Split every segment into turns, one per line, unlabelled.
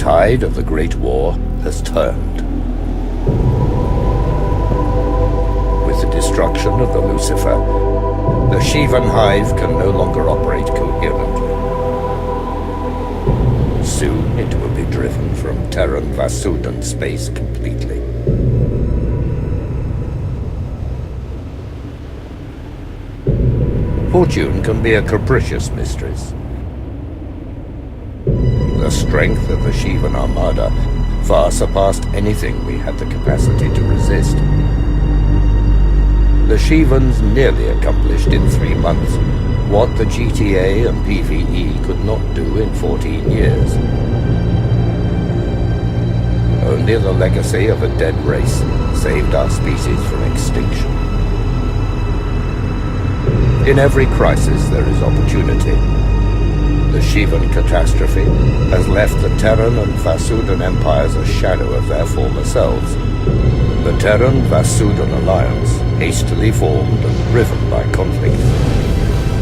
tide of the Great War has turned. With the destruction of the Lucifer, the Shivan hive can no longer operate coherently. Soon it will be driven from Terran Vasudan space completely. Fortune can be a capricious mistress. The strength of the Shivan Armada far surpassed anything we had the capacity to resist. The Shivans nearly accomplished in 3 months what the GTA and PvE could not do in 14 years. Only the legacy of a dead race saved our species from extinction. In every crisis there is opportunity. The Shivan catastrophe has left the Terran and Vasudan empires a shadow of their former selves. The Terran-Vasudan alliance, hastily formed and driven by conflict,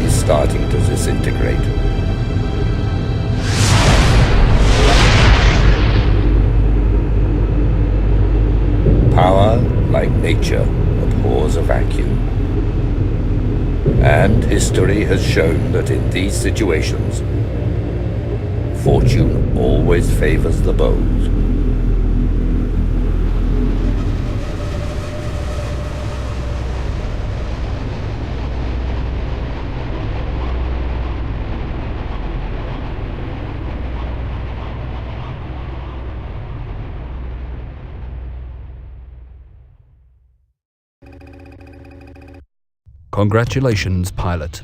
is starting to disintegrate. Power, like nature, abhors a vacuum. And history has shown that in these situations, fortune always favors the bold.
Congratulations, pilot.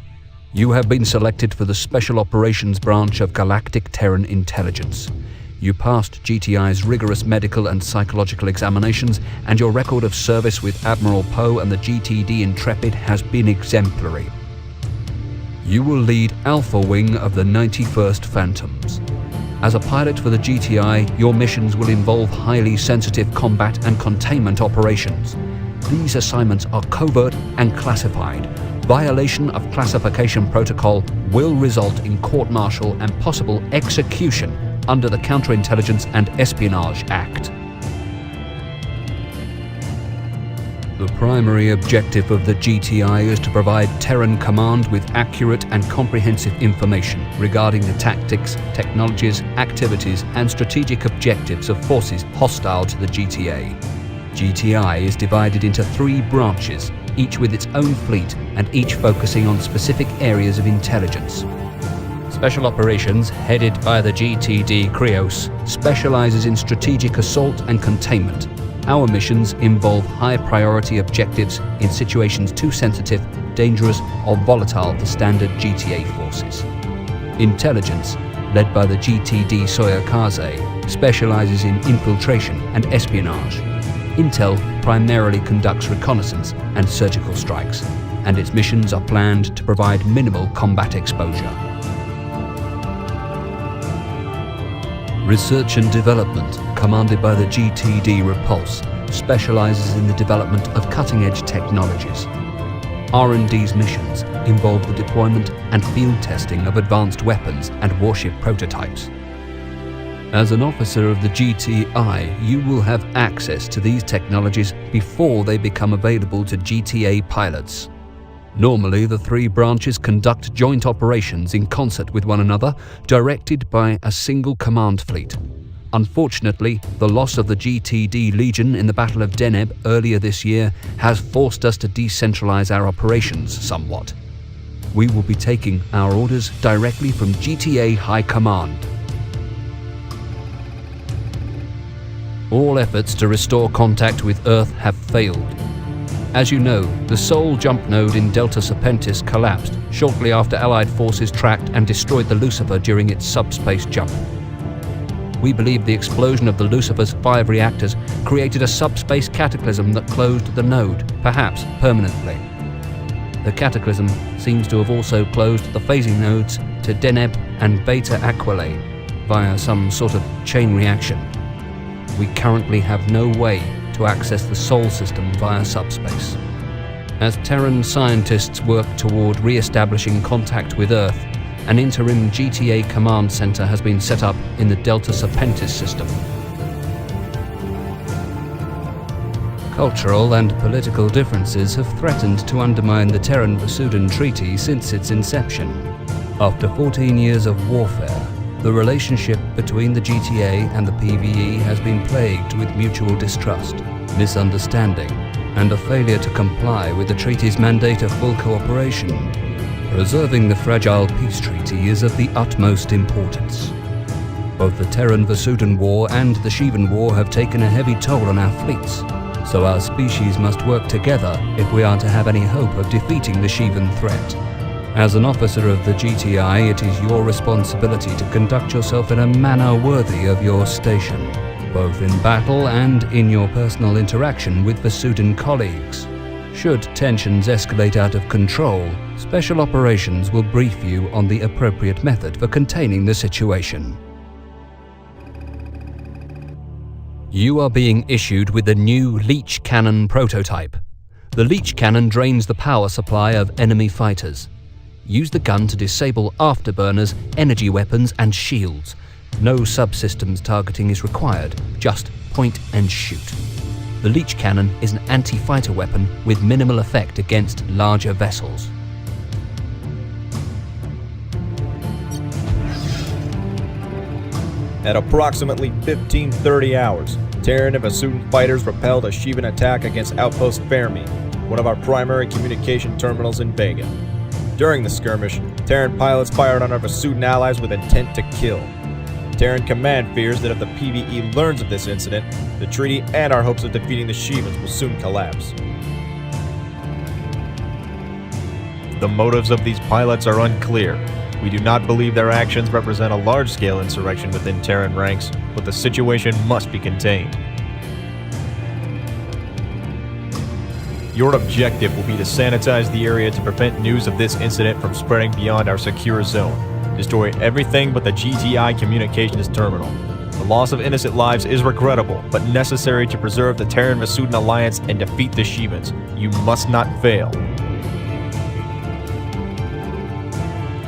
You have been selected for the Special Operations Branch of Galactic Terran Intelligence. You passed GTI's rigorous medical and psychological examinations, and your record of service with Admiral Poe and the GTD Intrepid has been exemplary. You will lead Alpha Wing of the 91st Phantoms. As a pilot for the GTI, your missions will involve highly sensitive combat and containment operations. These assignments are covert and classified. Violation of classification protocol will result in court-martial and possible execution under the Counterintelligence and Espionage Act. The primary objective of the GTI is to provide Terran Command with accurate and comprehensive information regarding the tactics, technologies, activities, and strategic objectives of forces hostile to the GTA. GTI is divided into 3 branches, each with its own fleet and each focusing on specific areas of intelligence. Special Operations, headed by the GTD Krios, specializes in strategic assault and containment. Our missions involve high-priority objectives in situations too sensitive, dangerous, or volatile for standard GTA forces. Intelligence, led by the GTD Soyokaze, specializes in infiltration and espionage. Intel primarily conducts reconnaissance and surgical strikes, and its missions are planned to provide minimal combat exposure. Research and Development, commanded by the GTD Repulse, specializes in the development of cutting-edge technologies. R&D's missions involve the deployment and field testing of advanced weapons and warship prototypes. As an officer of the GTI, you will have access to these technologies before they become available to GTA pilots. Normally, the 3 branches conduct joint operations in concert with one another, directed by a single command fleet. Unfortunately, the loss of the GTD Legion in the Battle of Deneb earlier this year has forced us to decentralize our operations somewhat. We will be taking our orders directly from GTA High Command. All efforts to restore contact with Earth have failed. As you know, the Sol jump node in Delta Serpentis collapsed shortly after Allied forces tracked and destroyed the Lucifer during its subspace jump. We believe the explosion of the Lucifer's 5 reactors created a subspace cataclysm that closed the node, perhaps permanently. The cataclysm seems to have also closed the phasing nodes to Deneb and Beta Aquilae via some sort of chain reaction. We currently have no way to access the Sol system via subspace. As Terran scientists work toward re-establishing contact with Earth, an interim GTA command center has been set up in the Delta Serpentis system. Cultural and political differences have threatened to undermine the Terran-Vasudan Treaty since its inception. After 14 years of warfare, the relationship between the GTA and the PVE has been plagued with mutual distrust, misunderstanding, and a failure to comply with the treaty's mandate of full cooperation. Preserving the fragile peace treaty is of the utmost importance. Both the Terran-Vasudan War and the Shivan War have taken a heavy toll on our fleets, so our species must work together if we are to have any hope of defeating the Shivan threat. As an officer of the GTI, it is your responsibility to conduct yourself in a manner worthy of your station, both in battle and in your personal interaction with Vasudan colleagues. Should tensions escalate out of control, Special Operations will brief you on the appropriate method for containing the situation. You are being issued with a new Leech Cannon prototype. The Leech Cannon drains the power supply of enemy fighters. Use the gun to disable afterburners, energy weapons, and shields. No subsystems targeting is required, just point and shoot. The Leech Cannon is an anti-fighter weapon with minimal effect against larger vessels.
At approximately 15:30 hours, Terran and Vasudan fighters repelled a Shivan attack against Outpost Fermi, one of our primary communication terminals in Vega. During the skirmish, Terran pilots fired on our Vasudan allies with intent to kill. Terran Command fears that if the PVE learns of this incident, the treaty and our hopes of defeating the Shivans will soon collapse. The motives of these pilots are unclear. We do not believe their actions represent a large-scale insurrection within Terran ranks, but the situation must be contained. Your objective will be to sanitize the area to prevent news of this incident from spreading beyond our secure zone. Destroy everything but the GTI communications terminal. The loss of innocent lives is regrettable, but necessary to preserve the Terran-Vasudan alliance and defeat the Shivans. You must not fail.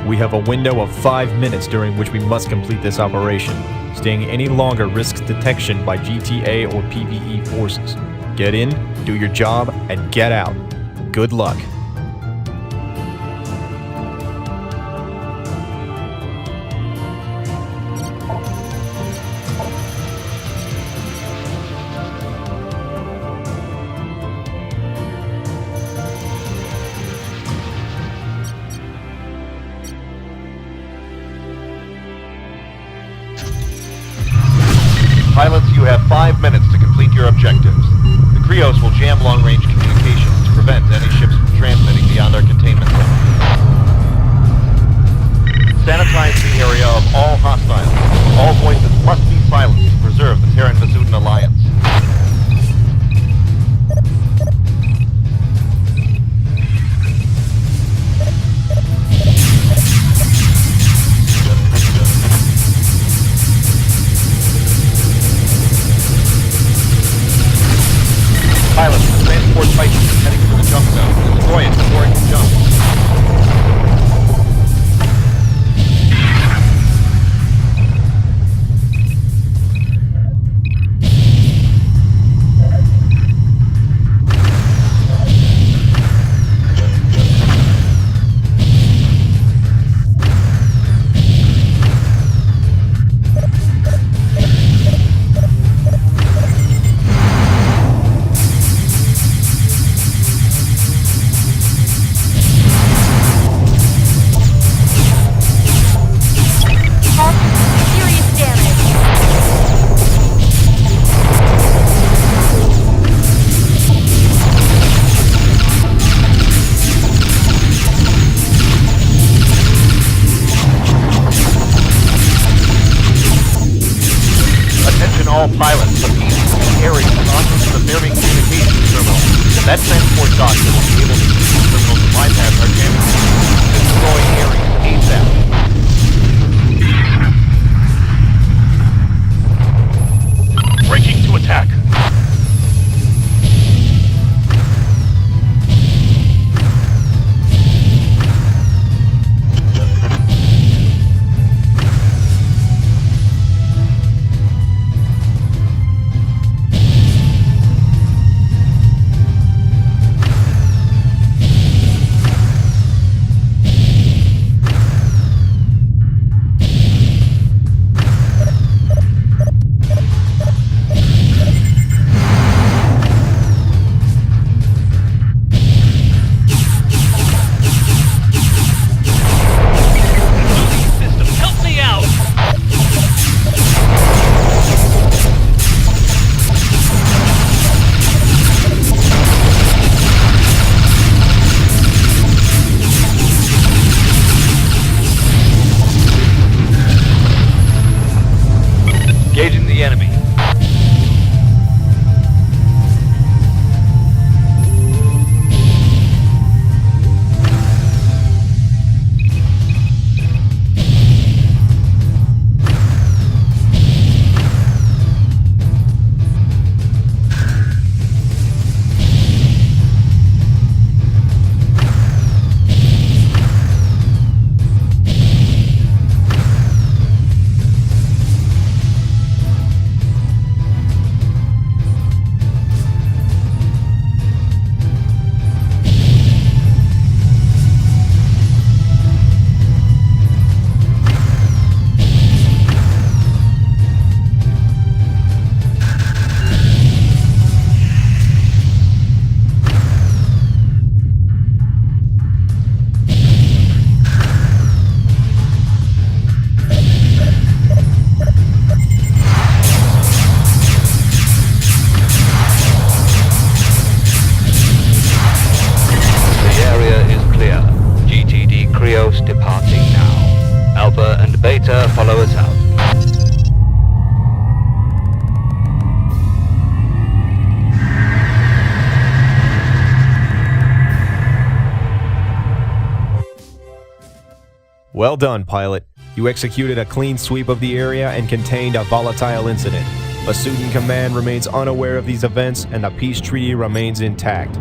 We have a window of 5 minutes during which we must complete this operation. Staying any longer risks detection by GTA or PVE forces. Get in, do your job, and get out. Good luck.
Pilots, you have 5 minutes to complete your objectives. The Krios will jam long-range communications to prevent any ships from transmitting beyond our containment zone. Sanitize the area of all hostiles. All voices must be silenced to preserve the Terran-Vasudan alliance. Pilot, the transport Titan is heading for the jump zone. Destroy it before it can jump. All pilots, the area is onto the Fermi communications terminal. That transport dock will be able to use the terminal to bypass our jammers. Destroy Ares ASAP. Breaking to attack.
Victor, follow us out.
Well done, pilot. You executed a clean sweep of the area and contained a volatile incident. Basudin Command remains unaware of these events and the peace treaty remains intact.